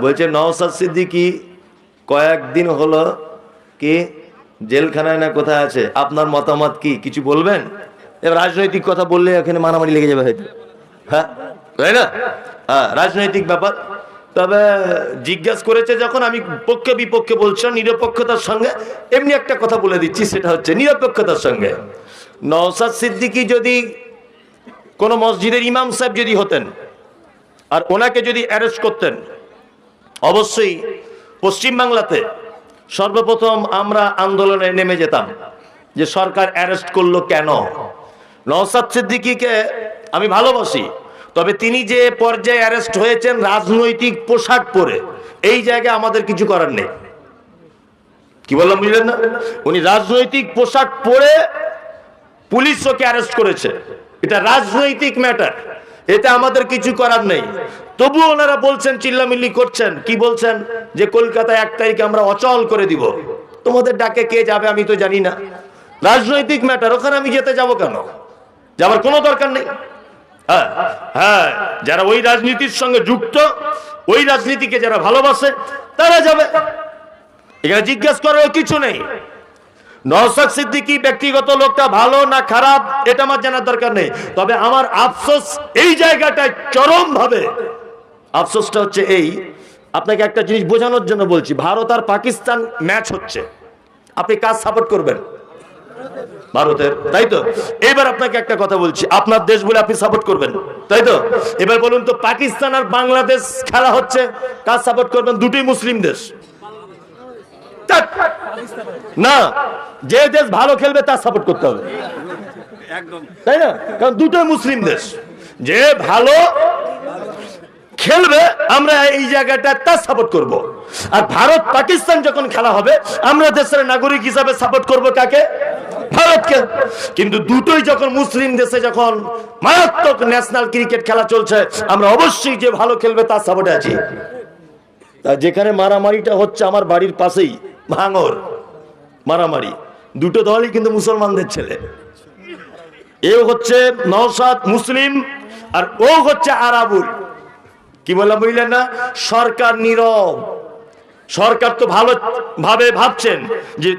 বলছে নওশাদ সিদ্দিকী কয়েকদিন হলো কি জেলখানায় না কোথায় আছে, আপনার মতামত কি, কিছু বলবেন? এবার রাজনৈতিক কথা বললে এখানে মারামারি লেগে যাবে হয়তো, হ্যাঁ তাই না? রাজনৈতিক ব্যাপার। তবে জিজ্ঞেস করেছে যখন, আমি পক্ষে বিপক্ষে বলছি নিরপেক্ষতার সঙ্গে এমনি একটা কথা বলে দিচ্ছি, সেটা হচ্ছে নিরপেক্ষতার সঙ্গে নওশাদ সিদ্দিকী যদি কোনো মসজিদের ইমাম সাহেব যদি হতেন আর ওনাকে যদি অ্যারেস্ট করতেন, অবশ্যই পশ্চিমবাংলাতে সর্বপ্রথম আমরা আন্দোলনে নেমে যেতাম যে সরকার অ্যারেস্ট করলো কেন। নওশাদ সিদ্দিকীকে আমি ভালোবাসি, তবে তিনি যে পর্যায়ে অ্যারেস্ট হয়েছেন রাজনৈতিক পোশাক পরে, এই জায়গায় আমাদের কিছু করার নেই। কি বললাম বুঝলেন না? উনি রাজনৈতিক পোশাক পরে পুলিশ ওকে অ্যারেস্ট করেছে, এটা রাজনৈতিক ম্যাটার, এতে আমাদের কিছু করার নেই। তবু ওনারা বলছেন, চিল্লামিল্লি করছেন, কি বলছেন যে কলকাতায় 1 তারিখে আমরা অচল করে দিব। তোমাদের ডাকে কে যাবে আমি তো জানি না, রাজনৈতিক ম্যাটার, ওখানে আমি যেতে যাব কেন? যাওয়ার কোনো দরকার নেই। হ্যাঁ, যারা ওই রাজনীতির সঙ্গে যুক্ত, ওই রাজনীতিকে যারা ভালোবাসে তারা যাবে, এখানে জিজ্ঞেস করার কিছু নেই। নওশাদ সিদ্দিকী ব্যক্তিগত লোকটা ভালো না খারাপ এটা আমার জানার দরকার নেই, তবে আমার আফসোস এই জায়গাটায় চরম ভাবে আফসোসটা হচ্ছে এই, আপনাকে একটা জিনিস বোঝানোর জন্য বলছি, ভারত আর পাকিস্তান ম্যাচ হচ্ছে, আপনি কাজ সাপোর্ট করবেন? ভারতের, তাই তো? এবার আপনাকে একটা কথা বলছি, আপনার দেশ বলে আপনি সাপোর্ট করবেন, তাই তো? এবার বলুন তো, পাকিস্তান আর বাংলাদেশ খেলা হচ্ছে, কাজ সাপোর্ট করবেন? দুটোই মুসলিম দেশ না, যে দেশ ভালো খেলবে তার সাপোর্ট করতে হবে, তাই না? কারণ দুটোই মুসলিম দেশ, যে ভালো খেলবে আমরা এই জায়গাটা তার সাপোর্ট করব। আর ভারত পাকিস্তান যখন খেলা হবে আমরা দেশের নাগরিক হিসাবে সাপোর্ট করব কাকে? ভারতকে। কিন্তু দুটোই যখন মুসলিম দেশে যখন মারাত্মক ন্যাশনাল ক্রিকেট খেলা চলছে, আমরা অবশ্যই যে ভালো খেলবে তার সাপোর্টে আছি। তা যেখানে মারামারিটা হচ্ছে আমার বাড়ির পাশেই, ভাঙর মারামারি, দুটো দলই কিন্তু মুসলমানদের ছেলে, এও হচ্ছে নওশাদ মুসলিম আর ও হচ্ছে আরাবুল। কি বললাম বুঝলেন না? সরকার নীরব, সরকার তো ভালো ভাবে ভাবছেন যে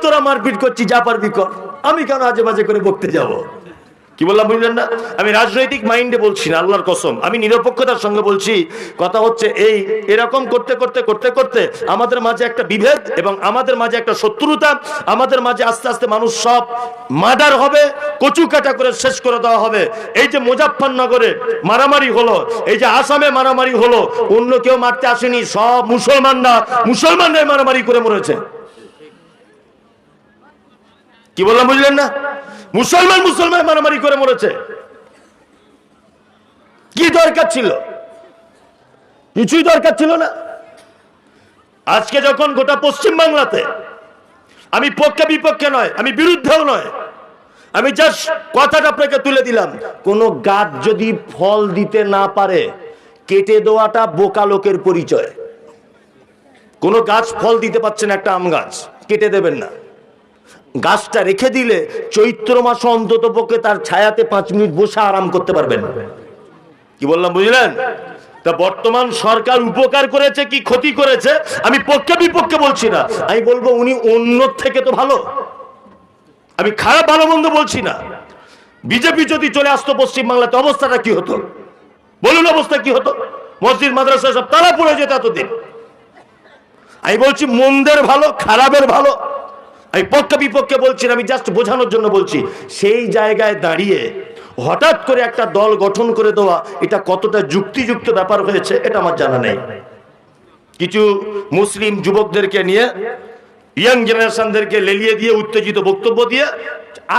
তোরা মারপিট করছি, যা পারবি কর, আমি কেন আজে বাজে করে বকতে যাব? কি বললাম বুঝলেন না? আমি রাজনৈতিক মাইন্ডে বলছি না, আল্লাহর কসম, আমি নিরপেক্ষতার সঙ্গে বলছি। কথা হচ্ছে এই, এরকম করতে করতে করতে করতে আমাদের মাঝে একটা বিভেদ এবং আমাদের মাঝে একটা শত্রুতা, আমাদের মাঝে আস্তে আস্তে মানুষ সব মার্ডার হবে, কচু কাটা করে শেষ করে দেওয়া হবে। এই যে মুজাফফরনগরে মারামারি হলো, এই যে আসামে মারামারি হলো, অন্য কেউ মারতে আসেনি, সব মুসলমানরাই মারামারি করে মরেছে। কি বললাম বুঝলেন না? মুসলমান মারামারি করে মরেছে। কি দরকার ছিল? কিছুই দরকার ছিল না। আজকে যখন গোটা পশ্চিম বাংলাতে, আমি পক্ষে বিপক্ষে নয়, আমি বিরুদ্ধেও নয়, আমি জাস্ট কথাটা আপনাকে তুলে দিলাম, কোন গাছ যদি ফল দিতে না পারে কেটে দেওয়াটা বোকা লোকের পরিচয়। কোন গাছ ফল দিতে পারছে না, একটা আম গাছ কেটে দেবেন না, গাছটা রেখে দিলে চৈত্র মাসে অন্তত পক্ষে তার ছায়াতে 5 মিনিট বসে আরাম করতে পারবেন। কি বললাম বুঝলেন? তা বর্তমান সরকার উপকার করেছে কি ক্ষতি করেছে আমি পক্ষে বিপক্ষে বলছি না, আমি বলবো উনি অন্য থেকে তো ভালো। আমি খারাপ ভালো মন্দ বলছি না। বিজেপি যদি চলে আসতো পশ্চিম বাংলাতে অবস্থাটা কি হতো বলুন? অবস্থা কি হতো? মসজিদ মাদ্রাসা সব তালা পড়ে যেত এতদিন। আমি বলছি মন্দের ভালো, খারাপের ভালো, আমি পক্ষে বিপক্ষে বলছি না, আমি জাস্ট বোঝানোর জন্য বলছি। সেই জায়গায় দাঁড়িয়ে হঠাৎ করে একটা দল গঠন করে দেওয়া, এটা কতটা যুক্তিযুক্ত ব্যাপার হয়েছে এটা আমার জানা নেই। কিছু মুসলিম যুবকদেরকে নিয়ে, ইয়াং জেনারেশনদেরকে লেলিয়ে দিয়ে, উত্তেজিত বক্তব্য দিয়ে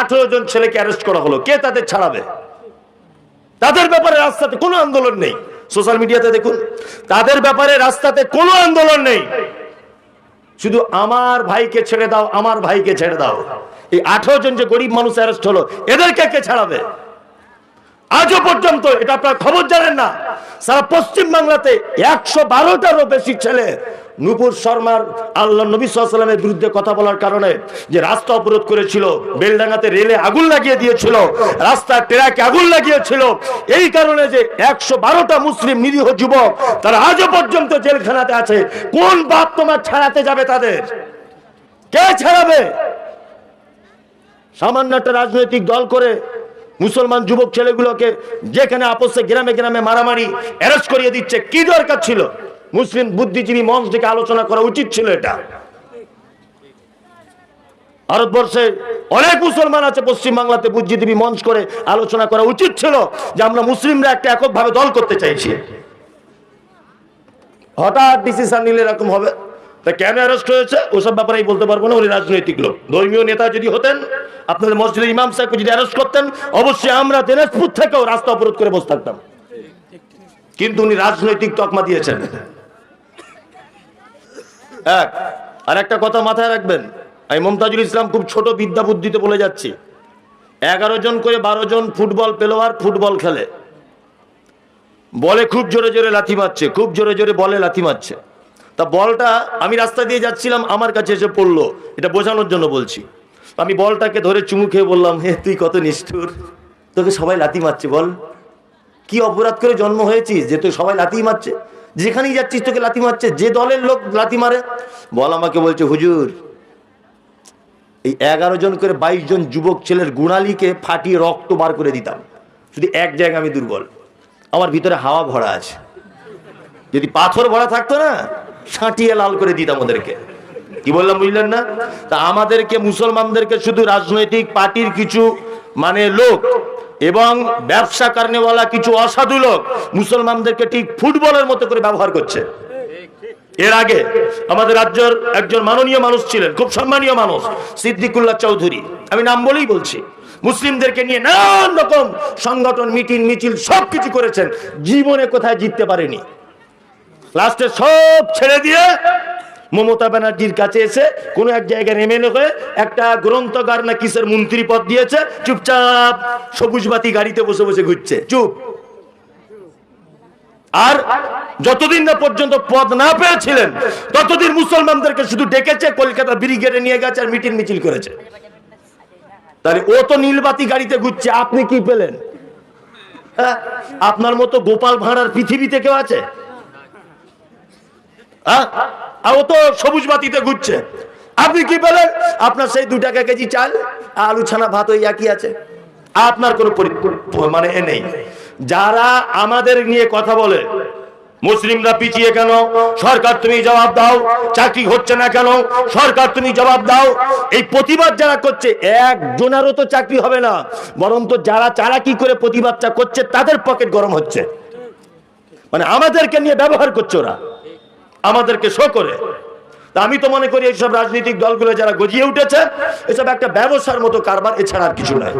18 জন ছেলেকে অ্যারেস্ট করা হলো। কে তাদের ছাড়াবে? তাদের ব্যাপারে রাস্তাতে কোনো আন্দোলন নেই। সোশ্যাল মিডিয়াতে দেখুন, তাদের ব্যাপারে রাস্তাতে কোনো আন্দোলন নেই, শুধু আমার ভাইকে ছেড়ে দাও, আমার ভাইকে ছেড়ে দাও। এই 18 জন যে গরিব মানুষ অ্যারেস্ট হলো, এদেরকে কে ছাড়াবে? আজও পর্যন্ত এটা আপনারা খবর জানেন না, সারা পশ্চিম বাংলাতে 112টারও বেশি ছেলে নূপুর শর্মার আল্লাহ নবী সাল্লাল্লাহু আলাইহি ওয়াসাল্লামের বিরুদ্ধে কথা বলার কারণে যে রাস্তা অবরোধ করেছিল, বেলডাঙ্গাতে রেলে আগুন লাগিয়ে দিয়েছিল, রাস্তার ট্রাকে আগুন লাগিয়েছিল, এই কারণে যে 112টা মুসলিম নিরীহ যুবক তারা আজও পর্যন্ত জেলখানাতে আছে। কোন বাপ তোমার ছাড়াতে যাবে তাদের? কে ছাড়াবে? সামান্য একটা রাজনৈতিক দল করে মুসলমান যুবক ছেলেগুলোকে যেখানে আপসে গ্রামে গ্রামে মারামারি অ্যারেস্ট করিয়ে দিচ্ছে। কি দরকার ছিল? মুসলিম বুদ্ধিজীবী মঞ্চ থেকে আলোচনা করা উচিত ছিল। এটা ভারতবর্ষে অনেক মুসলমান আছে, পশ্চিম বাংলাতে বুদ্ধিজীবী মঞ্চ করে আলোচনা করা উচিত ছিল যে আমরা মুসলিমরা একটা এককভাবে দল করতে চাইছি। হঠাৎ ডিসিশন নিলে এরকম হবে। তা কেন অ্যারেস্ট হয়েছে ওসব ব্যাপারে বলতে পারবো না। উনি রাজনৈতিক লোক, ধর্মীয় নেতা যদি হতেন, আপনাদের মসজিদের ইমাম সাহেবকে যদি অ্যারেস্ট করতেন, অবশ্যই আমরা দিনাজপুর থেকেও রাস্তা অবরোধ করে বসে থাকতাম। কিন্তু উনি রাজনৈতিক তকমা দিয়েছেন। এক আর একটা কথা মাথায় রাখবেন, আমি মমতাজুল ইসলাম খুব ছোট বিদ্যা বুদ্ধিতে বলে যাচ্ছি। 11 জন করে 12 জন ফুটবল প্লেয়ার ফুটবল খেলে, বলে খুব জোরে জোরে লাথি মারছে, খুব জোরে জোরে বলে লাথি মারছে। তা বলটা আমি রাস্তা দিয়ে যাচ্ছিলাম, আমার কাছে এসে পড়লো, এটা বোঝানোর জন্য বলছি। আমি বলটাকে ধরে চুমু খেয়ে বললাম, হে তুই কত নিষ্ঠুর, তোকে সবাই লাথি মারছে, বল কি অপরাধ করে জন্ম হয়েছিস যে তুই সবাই লাথি মারছে? যেখানেই যাচ্ছিস তোকে লাথি মারছে, যে দলের লোক লাথি মারে। বল আমাকে বলছে, হুজুর এই 11 জন করে 22 জন যুবক ছেলের গুণালিকে ফাটিয়ে রক্ত বার করে দিতাম, শুধু এক জায়গায় আমি দুর্বল, আমার ভিতরে হাওয়া ভরা আছে। যদি পাথর ভরা থাকতো না, ছাঁটিয়ে লাল করে দিতাম ওদেরকে। কি বললাম বুঝলেন না? তা আমাদেরকে মুসলমানদেরকে শুধু রাজনৈতিক পার্টির কিছু মানে লোক এবং ব্যবসা কারণেওয়ালা কিছু অসাধু লোক মুসলমানদেরকে ঠিক ফুটবলের মতো করে ব্যবহার করছে। এর আগে আমাদের রাজ্যের একজন মাননীয় মানুষ ছিলেন, খুব সম্মানীয় মানুষ, সিদ্দিকুল্লাহ চৌধুরী, আমি নাম বলেই বলছি। মুসলিমদেরকে নিয়ে নানান রকম সংগঠন, মিটিং মিছিল সবকিছু করেছেন, জীবনে কোথায় জিততে পারেনি। লাস্টে সব ছেড়ে দিয়ে মমতা ব্যানার্জির কাছে এসে কোন এক জায়গায় এমএলএ হয়ে একটা গ্রন্থগার না কিসের মন্ত্রী পদ দিয়েছে, চুপচাপ সবুজ বাতি গাড়িতে বসে বসে ঘুরছে, চুপ। আর যতদিন না পর্যন্ত পদ না পেয়েছিলেন ততদিন মুসলমানদেরকে শুধু ডেকেছে, কলকাতা ব্রিগেডে নিয়ে গেছে আর মিটিং মিছিল করেছে। তাহলে ও তো নীলবাতি গাড়িতে ঘুরছে, আপনি কি পেলেন? হ্যাঁ, আপনার মতো গোপাল ভাঁড়ার পৃথিবীতে কেউ আছে? ও তো সবুজ বাতিতে ঘুরছে, আপনি কি পেলেন? আপনার সেই 2 টাকা কেজি চাল, আলু ছানা ভাত ওই একই আছে, আপনার কোনো মানে এ নেই। যারা আমাদের নিয়ে কথা বলে, মুসলিমরা পিছিয়ে কেন, সরকার তুমি জবাব দাও, চাকরি হচ্ছে না কেন, সরকার তুমি জবাব দাও, এই প্রতিবাদ যারা করছে একজনেরও তো চাকরি হবে না, বরং তো যারা চালাকি করে প্রতিবাদটা করছে তাদের পকেট গরম হচ্ছে। মানে আমাদেরকে নিয়ে ব্যবহার করছে ওরা, আমাদেরকে শো করে। তা আমি তো মনে করি এইসব রাজনৈতিক দলগুলো যারা গজিয়ে উঠেছে, এসব একটা ব্যবসার মতো কারবার, এছাড়া আর কিছু নয়।